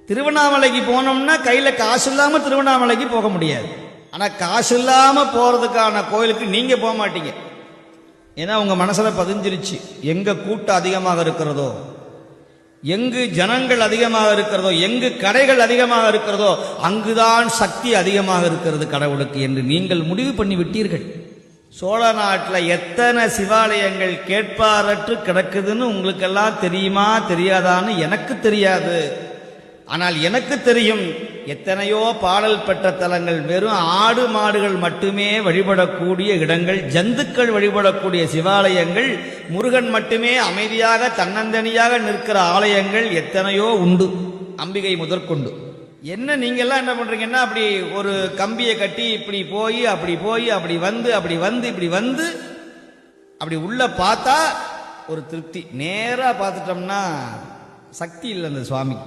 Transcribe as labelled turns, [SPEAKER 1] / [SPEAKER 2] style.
[SPEAKER 1] திருவண்ணாமலைக்கு போனோம்னா கையில காசு இல்லாம திருவண்ணாமலைக்கு போக முடியாது. ஆனா காசு இல்லாம போறதுக்கான கோயிலுக்கு நீங்க போக மாட்டீங்க. ஏன்னா உங்க மனசுல பதிஞ்சிருச்சு, எங்க கூட்டம் அதிகமாக இருக்கிறதோ, எங்கு ஜனங்கள் அதிகமாக இருக்கிறதோ, எங்கு கடைகள் அதிகமாக இருக்கிறதோ அங்குதான் சக்தி அதிகமாக இருக்கிறது கடவுளுக்கு என்று நீங்கள் முடிவு பண்ணி விட்டீர்கள். சோழ நாட்டில் எத்தனை சிவாலயங்கள் கேட்பாரற்று கிடக்குதுன்னு உங்களுக்கெல்லாம் தெரியுமா தெரியாதான்னு எனக்கு தெரியாது. ஆனால் எனக்கு தெரியும், எத்தனையோ பாடல் பெற்ற தலங்கள், வெறும் ஆடு மாடுகள் மட்டுமே வழிபடக்கூடிய இடங்கள், ஜந்துக்கள் வழிபடக்கூடிய சிவாலயங்கள், முருகன் மட்டுமே அமைதியாக தன்னந்தனியாக நிற்கிற ஆலயங்கள் எத்தனையோ உண்டு, அம்பிகை முதற்கொண்டு. என்ன நீங்கெல்லாம் என்ன பண்றீங்கன்னா, அப்படி ஒரு கம்பியை கட்டி இப்படி போய் அப்படி போய் அப்படி வந்து அப்படி வந்து இப்படி வந்து அப்படி உள்ள பார்த்தா ஒரு திருப்தி, நேரா பார்த்துட்டோம்னா சக்தி இல்லை அந்த சுவாமி.